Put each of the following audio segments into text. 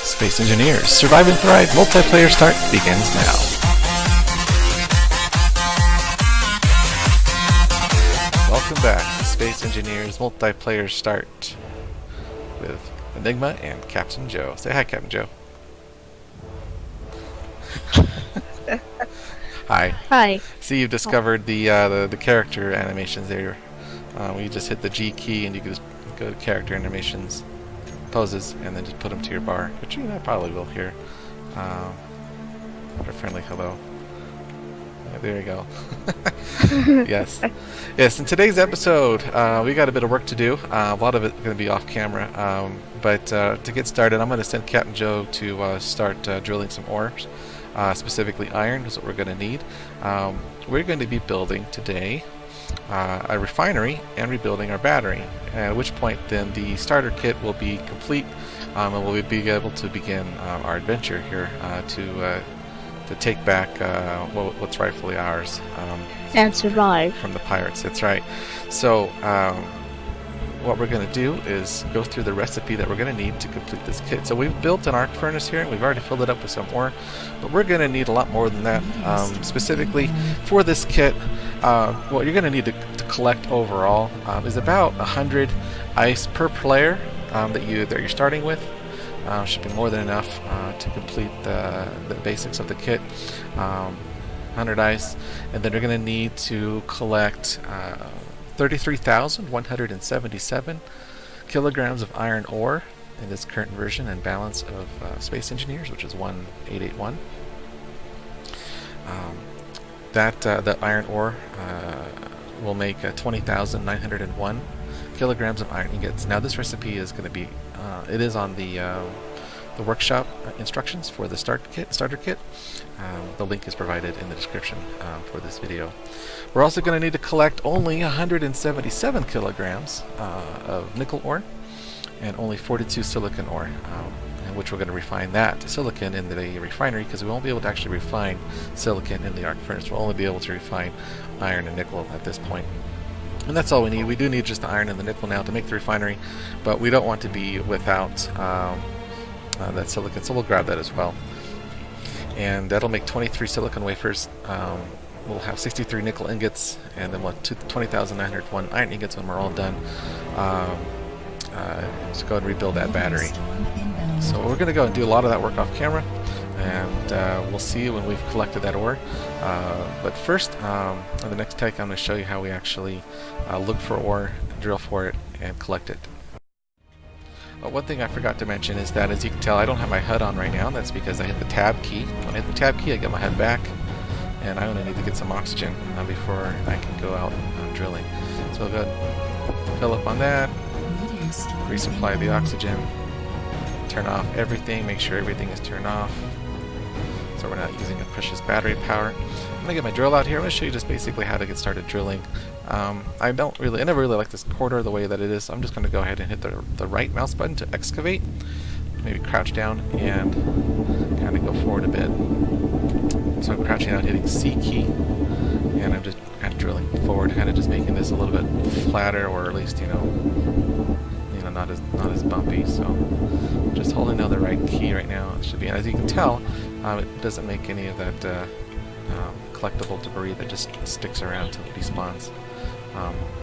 Space Engineers, Survive and Thrive multiplayer start begins now. Welcome back to Space Engineers multiplayer start with Enigma and CaptJo. Say hi, CaptJo. Hi. Hi. See, you've discovered the character animations there. You just hit the G key and you can just go to character animations, poses, and then just put them to your bar, which I probably will here. What a friendly hello. Yeah, there you go. Yes. Yes, in today's episode, we got a bit of work to do. A lot of it going to be off camera. But to get started, I'm going to send CaptJo to start drilling some ores. Specifically iron is what we're going to need. We're going to be building today a refinery and rebuilding our battery, at which point then the starter kit will be complete, and we'll be able to begin our adventure here to take back what's rightfully ours. And survive. From the pirates, that's right. So what we're going to do is go through the recipe that we're going to need to complete this kit. So we've built an arc furnace here, and we've already filled it up with some ore, but we're going to need a lot more than that. Specifically for this kit, what you're going to need to collect overall is about 100 ice per player that you're starting with. Should be more than enough to complete the basics of the kit. 100 ice, and then you're going to need to collect 33,177 kilograms of iron ore in this current version and balance of Space Engineers, which is 1881. That iron ore will make 20,901 kilograms of iron ingots. Now this recipe is going to be, it is on the workshop instructions for the starter kit. The link is provided in the description for this video. We're also going to need to collect only 177 kilograms of nickel ore and only 42 silicon ore, in which we're going to refine that to silicon in the refinery, because we won't be able to actually refine silicon in the arc furnace. We'll only be able to refine iron and nickel at this point. And that's all we need. We do need just the iron and the nickel now to make the refinery, but we don't want to be without that silicon, so we'll grab that as well. And that'll make 23 silicon wafers. We'll have 63 nickel ingots, and then we'll have 20,901 iron ingots when we're all done. Let's go ahead and rebuild that battery. So we're going to go and do a lot of that work off camera, and we'll see you when we've collected that ore. But first, on the next take, I'm going to show you how we actually look for ore, drill for it, and collect it. One thing I forgot to mention is that, as you can tell, I don't have my HUD on right now. That's because I hit the tab key. When I hit the tab key, I get my HUD back, and I only need to get some oxygen before I can go out drilling. So we'll go ahead and fill up on that, resupply the oxygen, turn off everything, make sure everything is turned off so we're not using the precious battery power. I'm going to get my drill out here. I'm going to show you just basically how to get started drilling. I never really like this corridor the way that it is, so I'm just going to go ahead and hit the right mouse button to excavate. Maybe crouch down and kind of go forward a bit. So I'm crouching out, hitting C key, and I'm just kind of drilling forward, kind of just making this a little bit flatter, or at least not as bumpy. So just holding down the right key right now. It should be, and as you can tell, it doesn't make any of that collectible debris that just sticks around until it despawns.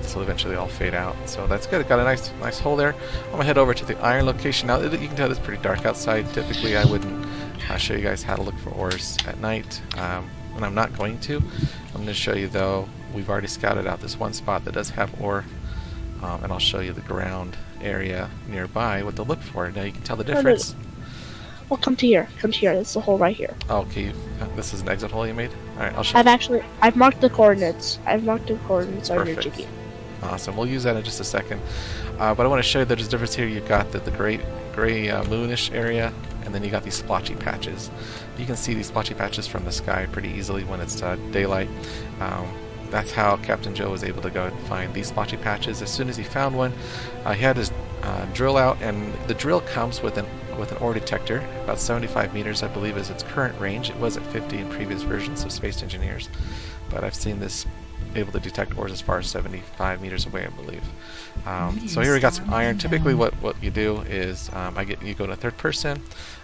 So eventually all fade out. So that's good. It got a nice hole there. I'm gonna head over to the iron location now. You can tell it's pretty dark outside. Typically I wouldn't show you guys how to look for ores at night, and I'm not going to. I'm going to show you though, we've already scouted out this one spot that does have ore, and I'll show you the ground area nearby what to look for. Now you can tell the difference. Well, come to here. Come to here. It's the hole right here. Oh, okay. This is an exit hole you made? Alright, I'll show you. I've marked the coordinates. I've marked the coordinates on your jiggy. Awesome. We'll use that in just a second. But I want to show you that there's a difference here. You've got the gray moonish area, and then you got these splotchy patches. You can see these splotchy patches from the sky pretty easily when it's daylight. That's how CaptJo was able to go and find these splotchy patches. As soon as he found one, he had his drill out, and the drill comes with an ore detector. About 75 meters, I believe, is its current range. It was at 50 in previous versions of Space Engineers, but I've seen this able to detect ores as far as 75 meters away, I believe. So here we got some iron. Typically what you do is you go to third person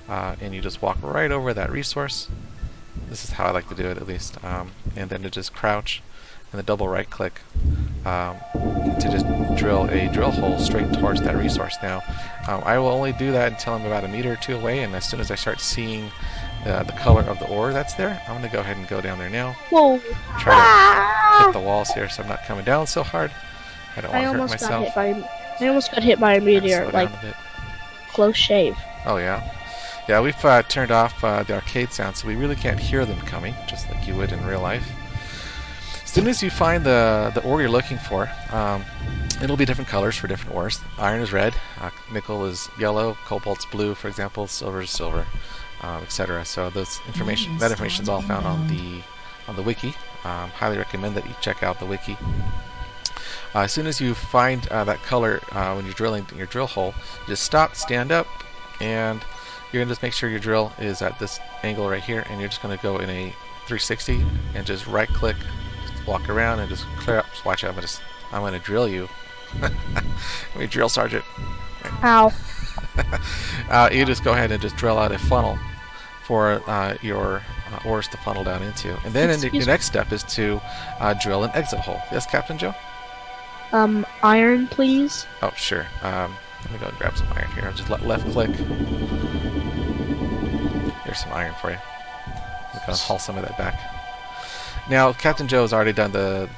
and you just walk right over that resource. This is how I like to do it, at least. And then to just crouch and then double right click to just drill a drill hole straight towards that resource. Now I will only do that until I'm about a meter or two away, and as soon as I start seeing the color of the ore that's there, I'm going to go ahead and go down there now. Whoa. Try to hit the walls here so I'm not coming down so hard. I don't want to hurt myself. I almost got hit by a meteor, like, close shave. Oh yeah. Yeah, we've turned off the arcade sound, so we really can't hear them coming, just like you would in real life. As soon as you find the ore you're looking for, it'll be different colors for different ores. Iron is red, nickel is yellow, cobalt's blue, for example, silver is silver, etc. So that information is all found on the wiki. Highly recommend that you check out the wiki. As soon as you find that color when you're drilling your drill hole, just stop, stand up, and you're gonna just make sure your drill is at this angle right here, and you're just gonna go in a 360 and just right click, walk around and just clear up. Just watch out, I'm gonna drill you. Let me drill sergeant. Ow. You just go ahead and just drill out a funnel for your ores to funnel down into, and then your next step is to drill an exit hole. Yes, Captain Joe? Iron, please. Oh, sure. Let me go and grab some iron here. I'll just left click. Here's some iron for you. I'm gonna haul some of that back. Now, Captain Joe has already done the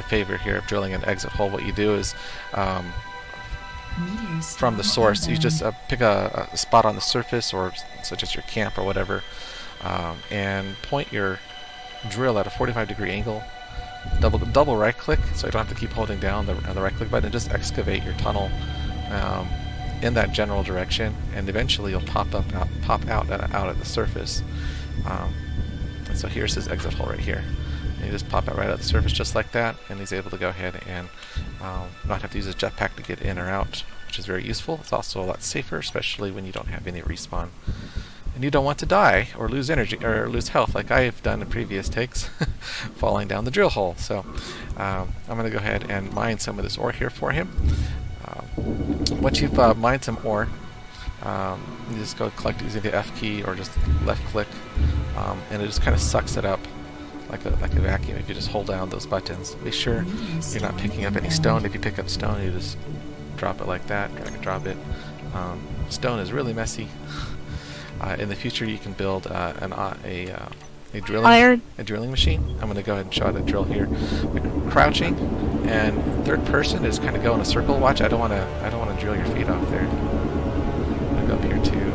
favor here of drilling an exit hole. What you do is, from the source, you just pick a spot on the surface, or such as your camp or whatever, and point your drill at a 45-degree angle. Double right click, so you don't have to keep holding down the right click button, and just excavate your tunnel in that general direction, and eventually you'll pop out at the surface. And so here's his exit hole right here. And you just pop out right at the surface just like that, and he's able to go ahead and not have to use his jetpack to get in or out, which is very useful. It's also a lot safer, especially when you don't have any respawn. And you don't want to die or lose energy or lose health like I have done in previous takes, falling down the drill hole. So I'm going to go ahead and mine some of this ore here for him. Once you've mined some ore, you just go collect using the F key or just left click, and it just kind of sucks it up like a vacuum if you just hold down those buttons. Be sure you're not picking up any stone. If you pick up stone, you just drop it like that, drag and drop it. Stone is really messy. In the future, you can build a drilling machine. I'm going to go ahead and show how to drill here. We're crouching, and third person is kind of go in a circle. Watch, I don't want to drill your feet off there. I'm going to go up here too.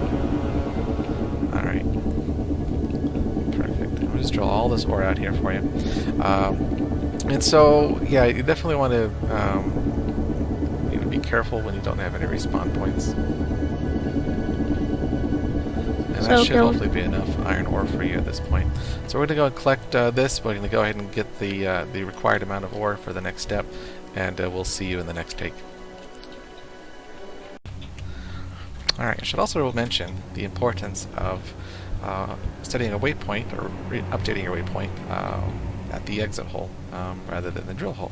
All right, perfect. I'm going to just drill all this ore out here for you. And so, yeah, you definitely want to be careful when you don't have any respawn points. And that should hopefully be enough iron ore for you at this point. So we're going to go and collect this. We're going to go ahead and get the required amount of ore for the next step, and we'll see you in the next take. Alright, I should also mention the importance of setting a waypoint, or updating your waypoint at the exit hole rather than the drill hole.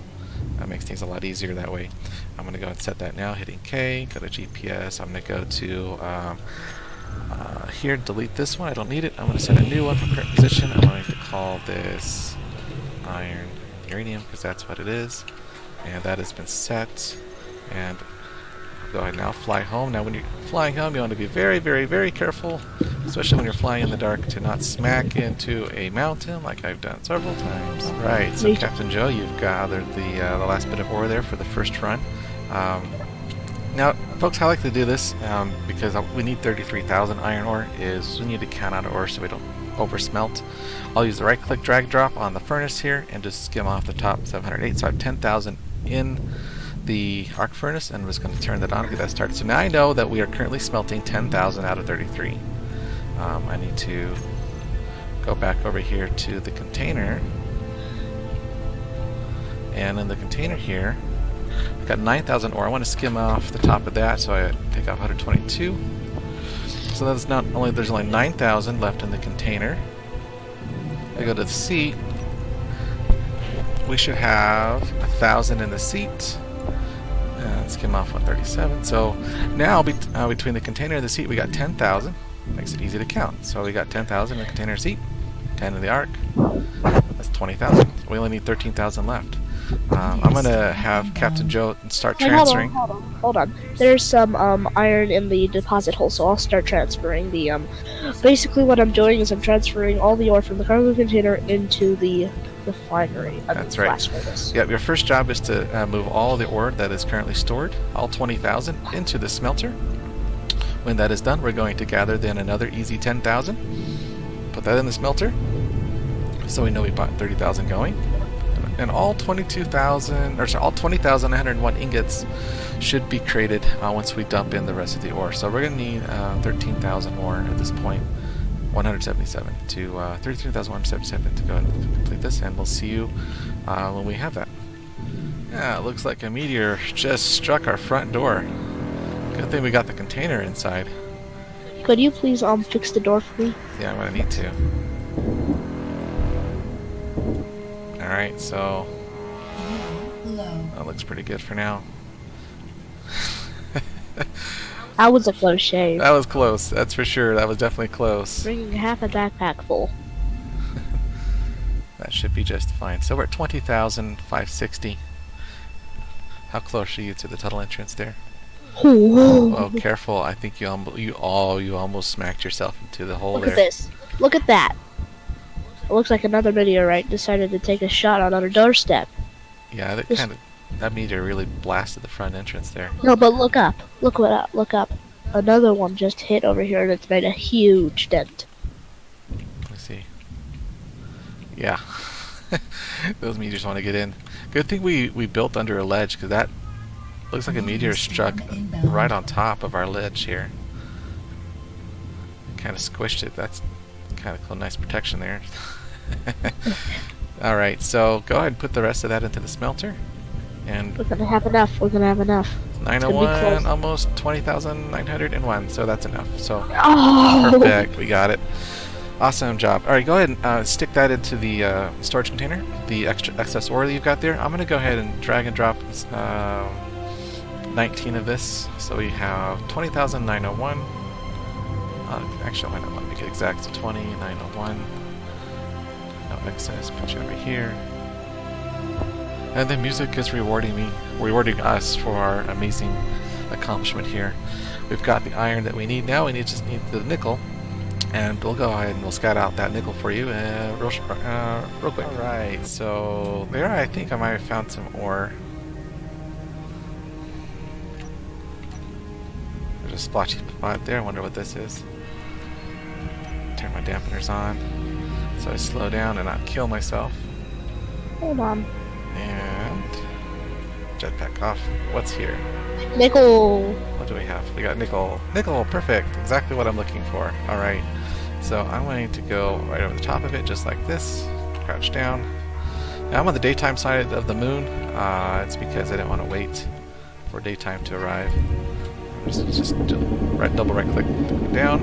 That makes things a lot easier that way. I'm going to go and set that now, hitting K, go to GPS. I'm going to go to here, delete this one, I don't need it. I'm going to set a new one for current position. I'm going to call this iron uranium, because that's what it is. And that has been set. And I'll go ahead and now fly home. Now when you're flying home, you want to be very, very, very careful, especially when you're flying in the dark, to not smack into a mountain like I've done several times. Right, so Captain Joe, you've gathered the last bit of ore there for the first run. Now, folks, how I like to do this, because we need 33,000 iron ore, is we need to count out ore so we don't over smelt. I'll use the right click drag drop on the furnace here and just skim off the top 708. So I have 10,000 in the arc furnace, and I'm just going to turn that on and get that started. So now I know that we are currently smelting 10,000 out of 33. I need to go back over here to the container, and in the container here I've got 9,000 ore. I want to skim off the top of that, so I take off 122. So there's only 9,000 left in the container. I go to the C, we should have 1,000 in the seat. Let's get off 137. So now between the container and the seat, we got 10,000. Makes it easy to count. So we got 10,000 in the container seat, 10 in the arc. That's 20,000. We only need 13,000 left. I'm gonna have CaptJo start transferring. Hold on. There's some iron in the deposit hole, so I'll start transferring the Basically, what I'm doing is I'm transferring all the ore from the cargo container into the refinery. That's right. Yep. Your first job is to move all the ore that is currently stored, all 20,000, into the smelter. When that is done, we're going to gather then another easy 10,000. Put that in the smelter, so we know we bought 30,000 going. And all 20,901 ingots should be created once we dump in the rest of the ore. So we're going to need 13,000 more at this point, 177 to 33,177 to go and complete this, and we'll see you when we have that. Yeah, it looks like a meteor just struck our front door. Good thing we got the container inside. Could you please fix the door for me? Yeah, I'm going to need to. Alright, so that looks pretty good for now. That was a close shave. That was close, that's for sure. That was definitely close. Bringing half a backpack full. That should be just fine. So we're at 20,560. How close are you to the tunnel entrance there? Oh, careful! I think you almost smacked yourself into the hole there. Look at this! Look at that! It looks like another meteorite decided to take a shot on our doorstep. Yeah, that meteor really blasted the front entrance there. No, but look up. Look up. Another one just hit over here and it's made a huge dent. Let me see. Yeah. Those meteors want to get in. Good thing we built under a ledge, because that looks like a meteor struck right on top of our ledge here. Kind of squished it. That's kind of cool. Nice protection there. Alright, so go ahead and put the rest of that into the smelter. And we're gonna have enough. 901, almost 20,901, so that's enough. So perfect, we got it. Awesome job. Alright, go ahead and stick that into the storage container, the excess ore that you've got there. I'm gonna go ahead and drag and drop 19 of this, so we have 20,901. Actually, why not make it exact? So 20,901. No excess. Put you over here. And the music is rewarding us for our amazing accomplishment here. We've got the iron that we need now. We just need the nickel, and we'll go ahead and we'll scout out that nickel for you real quick. All right. So there, I think I might have found some ore. There's a splotchy spot there. I wonder what this is. Turn my dampeners on so I slow down and not kill myself. Hold on. And jetpack off. What's here? Nickel. What do we have? We got nickel. Nickel, perfect. Exactly what I'm looking for. Alright. So I'm going to go right over the top of it, just like this. Crouch down. Now I'm on the daytime side of the moon. It's because I didn't want to wait for daytime to arrive. Just double right click down.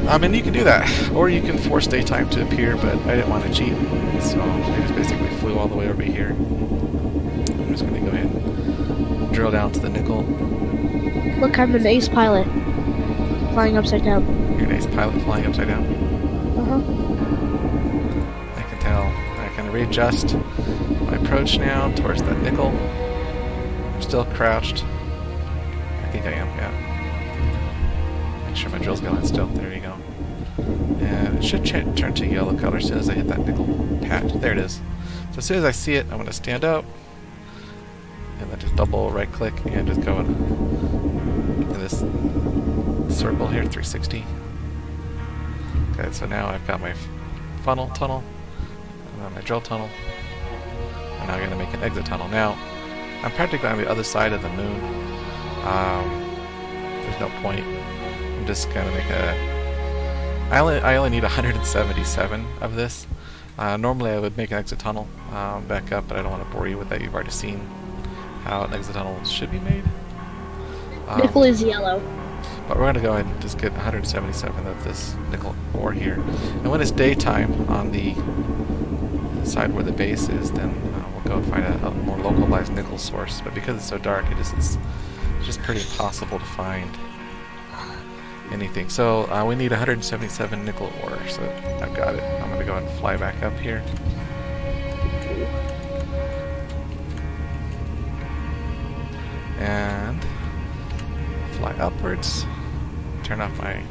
And you can do that, or you can force daytime to appear, but I didn't want to cheat, so I just basically flew all the way over here. I'm just going to go ahead and drill down to the nickel. Look, I'm an ace pilot, flying upside down. You're an ace pilot flying upside down? Uh-huh. I can tell. I can readjust my approach now towards that nickel. I'm still crouched. I think I am, yeah. Make sure my drill's going still. There you go. And it should turn to yellow color as soon as I hit that nickel patch. There it is. So as soon as I see it, I'm going to stand up. And then just double right click and just go in this circle here, 360. Okay, so now I've got my funnel tunnel, and my drill tunnel. And now I'm going to make an exit tunnel. Now, I'm practically on the other side of the moon. There's no point. I'm just gonna make a. I only need 177 of this. Normally I would make an exit tunnel back up, but I don't want to bore you with that. You've already seen how an exit tunnel should be made. Nickel is yellow. But we're gonna go ahead and just get 177 of this nickel ore here. And when it's daytime on the outside where the base is, then we'll go find a more localized nickel source. But because it's so dark, it's just pretty impossible to find anything. So we need 177 nickel ore, so I've got it. I'm going to go ahead and fly back up here. And fly upwards. Turn off my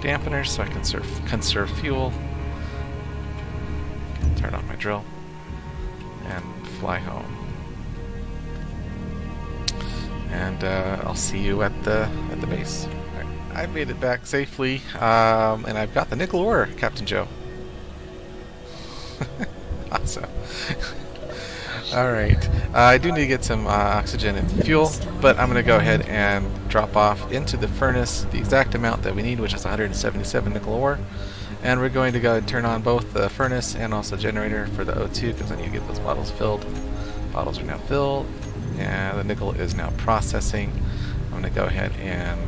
dampeners so I can conserve fuel. Turn off my drill and fly home. And I'll see you at the base. Right. I've made it back safely, and I've got the nickel ore, CaptJo. Awesome. Alright, I do need to get some oxygen and fuel, but I'm going to go ahead and drop off into the furnace the exact amount that we need, which is 177 nickel ore. And we're going to go and turn on both the furnace and also generator for the O2, because I need to get those bottles filled. Bottles are now filled, and the nickel is now processing. I'm going to go ahead and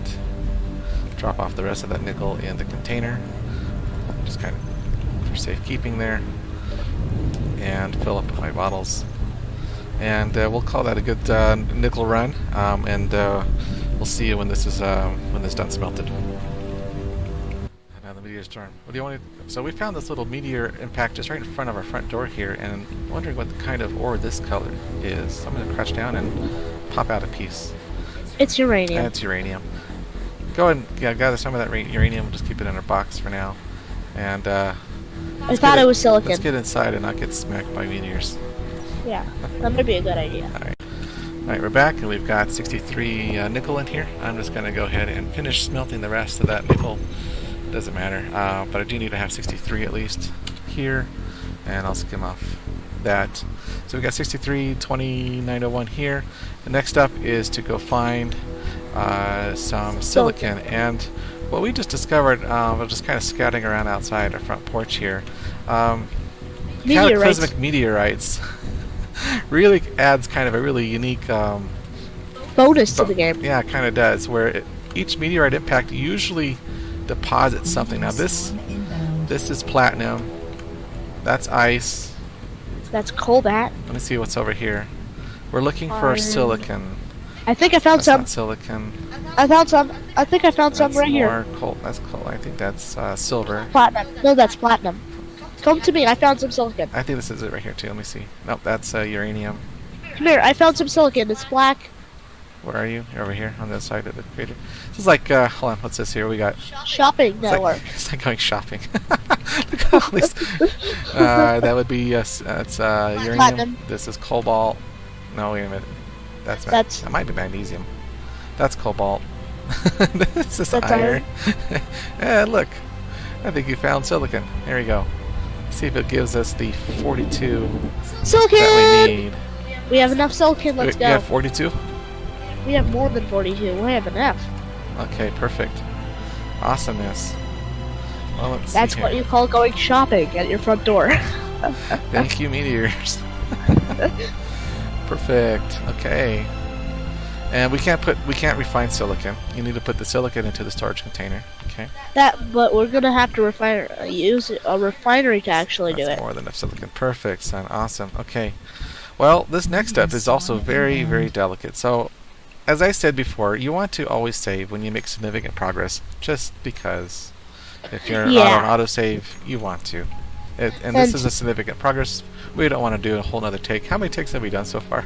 drop off the rest of that nickel in the container, just kind of for safekeeping there, and fill up my bottles. And we'll call that a good nickel run, and we'll see you when this is done smelted. Now the meteor storm. What do you want to? So we found this little meteor impact just right in front of our front door here, and I'm wondering what kind of ore this color is. So I'm going to crouch down and pop out a piece. It's uranium. It's uranium. Go ahead and gather some of that uranium. We'll just keep it in our box for now. And I thought it was silicon. Let's get inside and not get smacked by meteors. Yeah, that might be a good idea. Alright, we're back, and we've got 63 nickel in here. I'm just going to go ahead and finish smelting the rest of that nickel. Doesn't matter, but I do need to have 63 at least here, and I'll skim off that. So we've got 63, 2901 here. The next up is to go find some silicon, and what we just discovered, we're just kind of scouting around outside our front porch here. Cataclysmic meteorites really adds kind of a really unique bonus to the game. Yeah, it kind of does, where each meteorite impact usually deposits something. Now this is platinum, that's ice, that's cobalt. Let me see what's over here. We're looking for silicon. I think I found some. Not silicon. I found some. I think I found some right here. That's coal. I think that's silver. Platinum. No, that's platinum. Come to me. I found some silicon. I think this is it right here too. Let me see. Nope, that's uranium. Come here. I found some silicon. It's black. Where are you? You're over here on the other side of the crater. This is like, hold on, what's this here? We got shopping network. It's like going shopping. Look at all these. That would be it's uranium. Platinum. This is cobalt. No, wait a minute. That might be magnesium. That's cobalt. This is iron. And look, I think you found silicon. Here we go. See if it gives us the 42 silicon that we need. We have enough silicon. Let's go. You have 42? We have more than 42. We have enough. Okay, perfect. Awesomeness. Well, let's That's see what here. you call going shopping at your front door. Thank you, meteors. Perfect. Okay. And we can't refine silicon. You need to put the silicon into the storage container. Okay. But we're gonna have to use a refinery to actually do it. More than enough silicon. Perfect, son. Awesome. Okay. Well, this next step is also very, very delicate. So, as I said before, you want to always save when you make significant progress, just because if you're on autosave, you want to. And this is a significant progress. We don't want to do a whole nother take. How many takes have we done so far?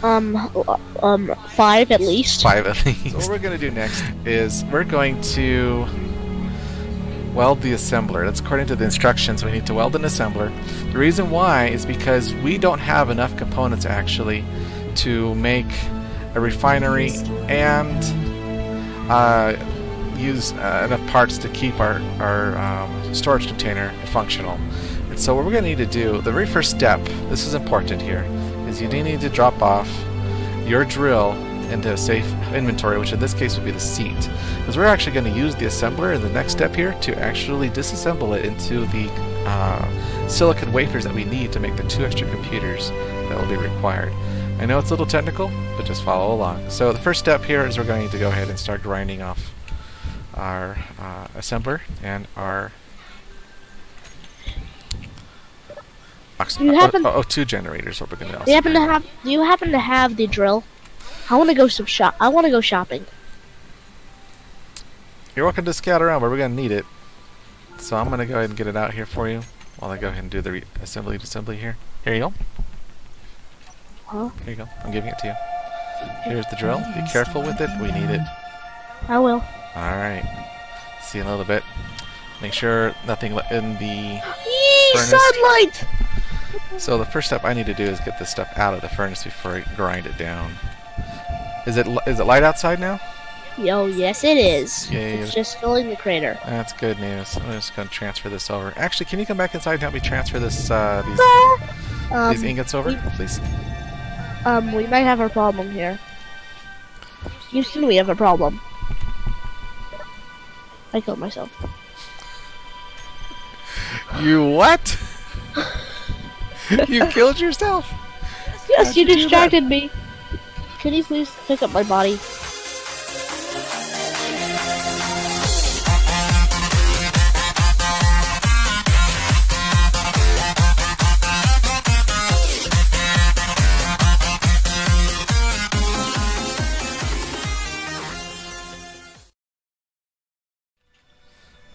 5 at least. 5 at least. So what we're going to do next is we're going to weld the assembler. That's according to the instructions. We need to weld an assembler. The reason why is because we don't have enough components actually to make a refinery and use enough parts to keep our storage container functional. And so what we're going to need to do, the very first step, this is important here, is you do need to drop off your drill into a safe inventory, which in this case would be the seat. Because we're actually going to use the assembler in the next step here to actually disassemble it into the silicon wafers that we need to make the 2 extra computers that will be required. I know it's a little technical, but just follow along. So the first step here is we're going to go ahead and start grinding off our assembler and our Two generators. What we're gonna Do you happen to have the drill? I want to go I want to go shopping. You're welcome to scout around, but we're gonna need it. So I'm gonna go ahead and get it out here for you while I go ahead and do the assembly here. Here you go. Huh? Here you go. I'm giving it to you. Here's the drill. Be careful with it. We need it. I will. All right. See you in a little bit. Make sure nothing in the furnace. Sunlight! So the first step I need to do is get this stuff out of the furnace before I grind it down. Is it light outside now? Yo, yes it is. Yay. It's just filling the crater. That's good news. I'm just going to transfer this over. Actually, can you come back inside and help me transfer this these ingots over, please? We might have a problem here. Houston, we have a problem. I killed myself. You what? You killed yourself? Yes, you distracted me. Can you please pick up my body?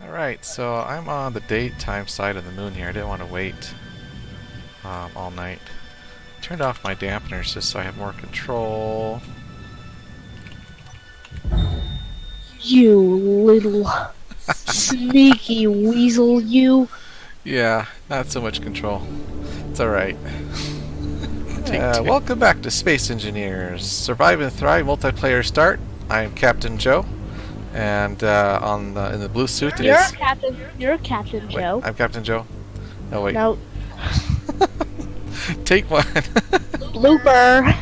Alright, so I'm on the daytime side of the moon here. I didn't want to wait all night. Turned off my dampeners just so I have more control. You little sneaky weasel, you. Yeah, not so much control. It's alright. Welcome back to Space Engineers. Survive and Thrive multiplayer start. I am Captain Joe. And in the blue suit it is... You're Captain Joe. Wait, I'm Captain Joe. No, wait. No. Take one. Blooper.